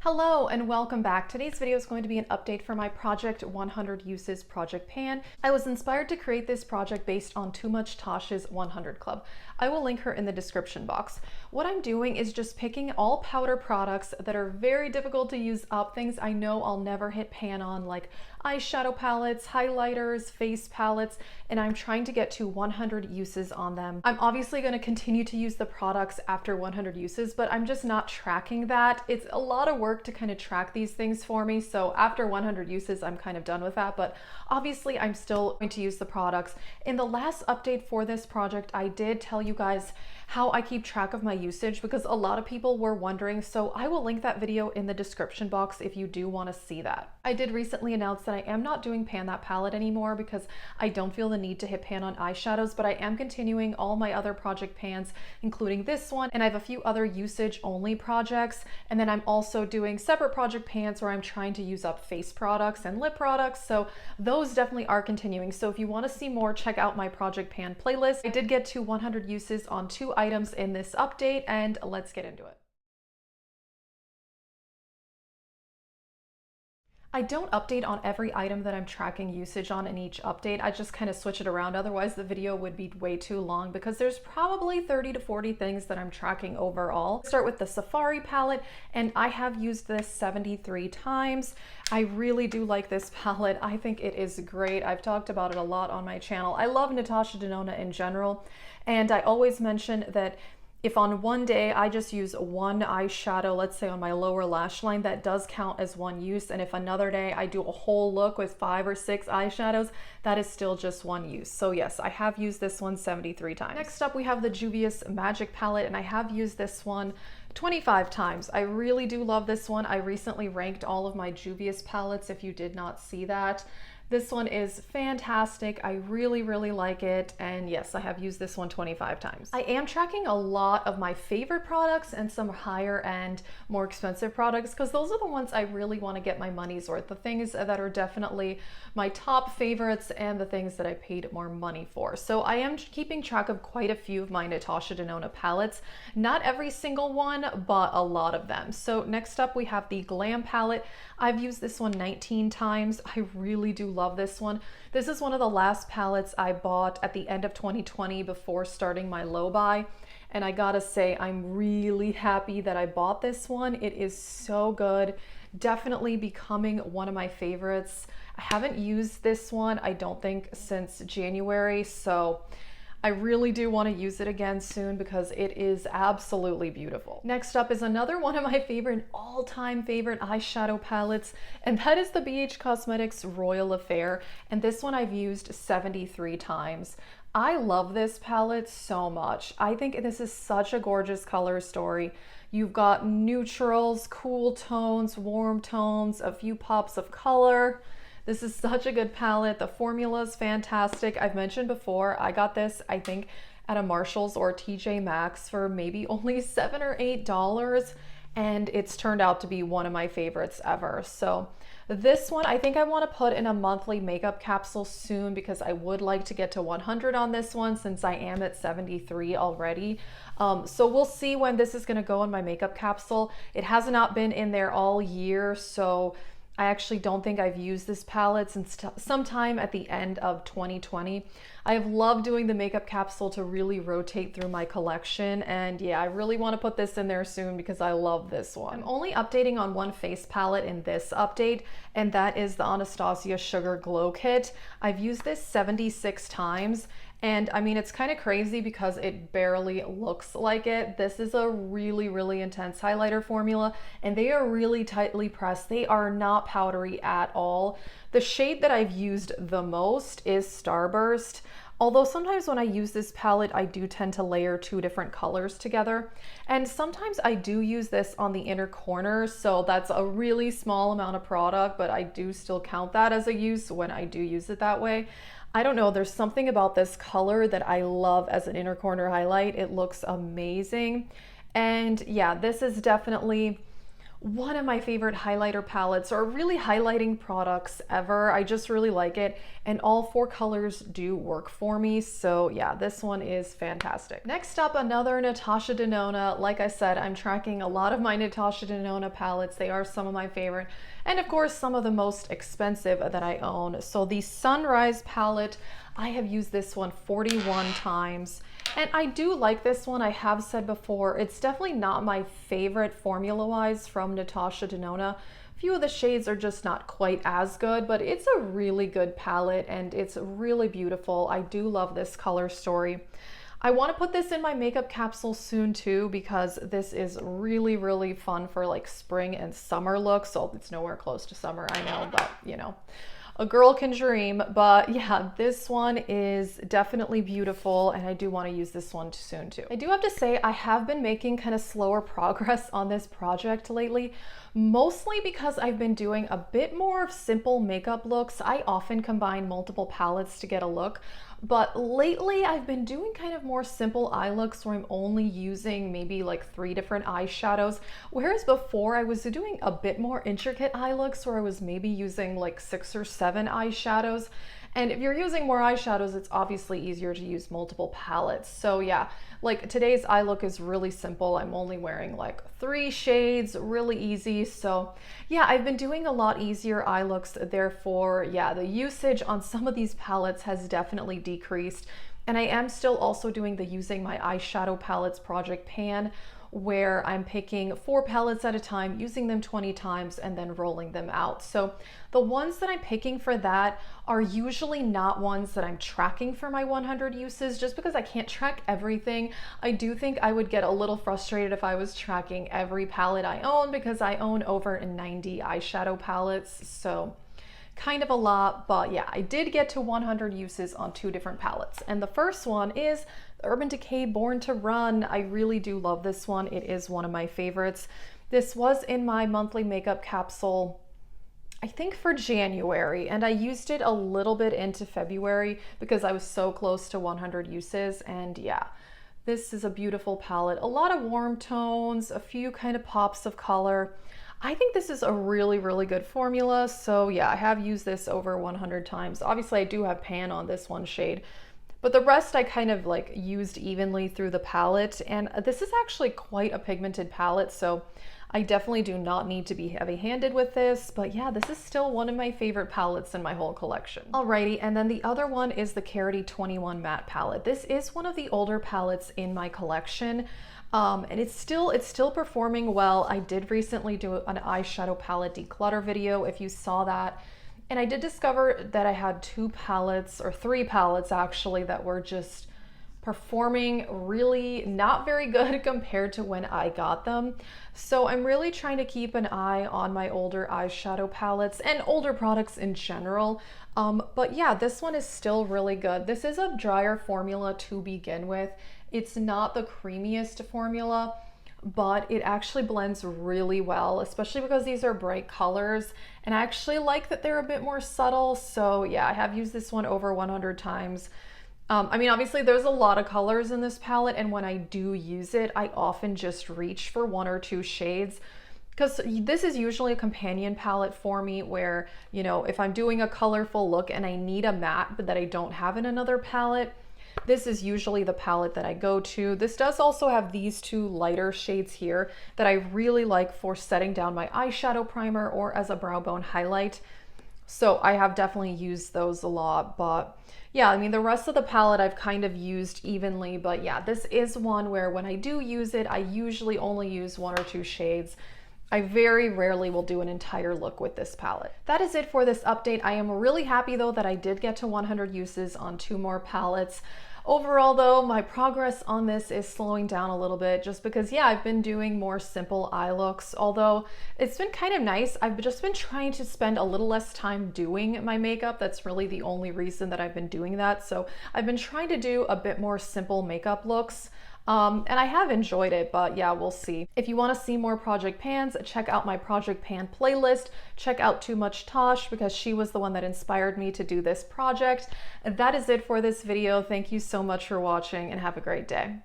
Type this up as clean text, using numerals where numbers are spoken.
Hello and welcome back. Today's video is going to be an update for my Project 100 Uses project pan. I was inspired to create this project based on Too Much Tosh's 100 Club. I will link her in the description box. What I'm doing is just picking all powder products that are very difficult to use up, things I know I'll never hit pan on, like eyeshadow palettes, highlighters, face palettes, and I'm trying to get to 100 uses on them. I'm obviously going to continue to use the products after 100 uses, but I'm just not tracking that. It's a lot of work to kind of track these things for me, so after 100 uses I'm kind of done with that, but obviously I'm still going to use the products. In the last update for this project, I did tell you guys how I keep track of my usage because a lot of people were wondering, so I will link that video in the description box if you do want to see that. I did recently announce that I am not doing pan that palette anymore because I don't feel the need to hit pan on eyeshadows, but I am continuing all my other project pans, including this one, and I have a few other usage only projects, and then I'm also doing separate project pans where I'm trying to use up face products and lip products, so those definitely are continuing. So if you want to see more, check out my project pan playlist. I did get to 100 uses on 2 items in this update, and let's get into it. I don't update on every item that I'm tracking usage on in each update. I just kind of switch it around. Otherwise the video would be way too long because there's probably 30 to 40 things that I'm tracking overall. Start with the Safari palette, and I have used this 73 times. I really do like this palette. I think it is great. I've talked about it a lot on my channel. I love Natasha Denona in general, and I always mention that if on one day I just use one eyeshadow, let's say on my lower lash line, that does count as one use. And if another day I do a whole look with 5 or 6 eyeshadows, that is still just one use. So yes, I have used this one 73 times. Next up, we have the Juvia's Magic Palette, and I have used this one 25 times. I really do love this one. I recently ranked all of my Juvia's palettes if you did not see that. This one is fantastic. I really like it, and yes, I have used this one 25 times. I am tracking a lot of my favorite products and some higher end, more expensive products, because those are the ones I really want to get my money's worth, the things that are definitely my top favorites and the things that I paid more money for. So I am keeping track of quite a few of my Natasha Denona palettes. Not every single one, but a lot of them. So next up we have the Glam Palette. I've used this one 19 times. I really do love this one. This is one of the last palettes I bought at the end of 2020 before starting my low buy. And I gotta say, I'm really happy that I bought this one. It is so good. Definitely becoming one of my favorites. I haven't used this one, I don't think, since January, so I really do want to use it again soon because it is absolutely beautiful. Next up is another one of my favorite, all-time favorite eyeshadow palettes, and that is the BH Cosmetics Royal Affair, and this one I've used 73 times. I love this palette so much. I think this is such a gorgeous color story. You've got neutrals, cool tones, warm tones, a few pops of color. This is such a good palette. The formula is fantastic. I've mentioned before, I got this, I think, at a Marshall's or TJ Maxx for maybe only $7 or $8, and it's turned out to be one of my favorites ever. So this one, I think I want to put in a monthly makeup capsule soon because I would like to get to 100 on this one since I am at 73 already. So we'll see when this is going to go in my makeup capsule. It has not been in there all year, so I actually don't think I've used this palette since sometime at the end of 2020. I have loved doing the makeup capsule to really rotate through my collection, and yeah, I really want to put this in there soon because I love this one. I'm only updating on one face palette in this update, and that is the Anastasia Sugar Glow Kit. I've used this 76 times, and I mean, it's kind of crazy because it barely looks like it. This is a really intense highlighter formula, and they are really tightly pressed. They are not powdery at all. The shade that I've used the most is Starburst. Although sometimes when I use this palette, I do tend to layer 2 different colors together. And sometimes I do use this on the inner corner, so that's a really small amount of product, but I do still count that as a use when I do use it that way. I don't know, there's something about this color that I love as an inner corner highlight. It looks amazing. And yeah, this is definitely one of my favorite highlighter palettes, or really highlighting products ever. I just really like it, and all 4 colors do work for me. So yeah, this one is fantastic. Next up, another Natasha Denona. Like I said, I'm tracking a lot of my Natasha Denona palettes. They are some of my favorite, and of course some of the most expensive that I own. So the Sunrise palette, I have used this one 41 times. And I do like this one. I have said before, it's definitely not my favorite formula-wise from Natasha Denona. A few of the shades are just not quite as good, but it's a really good palette and it's really beautiful. I do love this color story. I want to put this in my makeup capsule soon too, because this is really, really fun for like spring and summer looks. So it's nowhere close to summer, I know, but you know, a girl can dream. But yeah, this one is definitely beautiful, and I do want to use this one soon too. I do have to say I have been making kind of slower progress on this project lately, mostly because I've been doing a bit more of simple makeup looks. I often combine multiple palettes to get a look, but lately I've been doing kind of more simple eye looks where I'm only using maybe like 3 different eyeshadows, whereas before I was doing a bit more intricate eye looks where I was maybe using like 6 or 7 eyeshadows. And if you're using more eyeshadows, it's obviously easier to use multiple palettes. So yeah, like today's eye look is really simple. I'm only wearing like 3 shades, really easy. So yeah, I've been doing a lot easier eye looks. Therefore, yeah, the usage on some of these palettes has definitely decreased. And I am still also doing the using my eyeshadow palettes project pan, where I'm picking 4 palettes at a time, using them 20 times, and then rolling them out. So the ones that I'm picking for that are usually not ones that I'm tracking for my 100 uses, just because I can't track everything. I do think I would get a little frustrated if I was tracking every palette I own, because I own over 90 eyeshadow palettes. So kind of a lot, but yeah, I did get to 100 uses on 2 different palettes. And the first one is Urban Decay Born to Run. I really do love this one. It is one of my favorites. This was in my monthly makeup capsule, I think for January, and I used it a little bit into February because I was so close to 100 uses. And yeah, this is a beautiful palette. A lot of warm tones, a few kind of pops of color. I think this is a really, really good formula. So yeah, I have used this over 100 times. Obviously I do have pan on this one shade, but the rest I kind of like used evenly through the palette. And this is actually quite a pigmented palette, so I definitely do not need to be heavy-handed with this. But yeah, this is still one of my favorite palettes in my whole collection. Alrighty, and then the other one is the Carity 21 Matte palette. This is one of the older palettes in my collection. And it's still performing well. I did recently do an eyeshadow palette declutter video, if you saw that. And I did discover that I had 2 palettes, or 3 palettes actually, that were just performing really not very good compared to when I got them. So I'm really trying to keep an eye on my older eyeshadow palettes and older products in general. But yeah, this one is still really good. This is a drier formula to begin with. It's not the creamiest formula, but it actually blends really well, especially because these are bright colors. And I actually like that they're a bit more subtle. So yeah, I have used this one over 100 times. I mean, obviously there's a lot of colors in this palette, and when I do use it, I often just reach for 1 or 2 shades, because this is usually a companion palette for me where, you know, if I'm doing a colorful look and I need a matte but that I don't have in another palette, this is usually the palette that I go to. This does also have these 2 lighter shades here that I really like for setting down my eyeshadow primer or as a brow bone highlight. So I have definitely used those a lot. But yeah, I mean, the rest of the palette I've kind of used evenly. But yeah, this is one where when I do use it, I usually only use 1 or 2 shades. I very rarely will do an entire look with this palette. That is it for this update. I am really happy though that I did get to 100 uses on 2 more palettes. Overall though, my progress on this is slowing down a little bit, just because yeah, I've been doing more simple eye looks, although it's been kind of nice. I've just been trying to spend a little less time doing my makeup. That's really the only reason that I've been doing that. So I've been trying to do a bit more simple makeup looks. And I have enjoyed it, but yeah, we'll see. If you want to see more project pans, check out my project pan playlist. Check out Too Much Tosh, because she was the one that inspired me to do this project. And that is it for this video. Thank you so much for watching, and have a great day.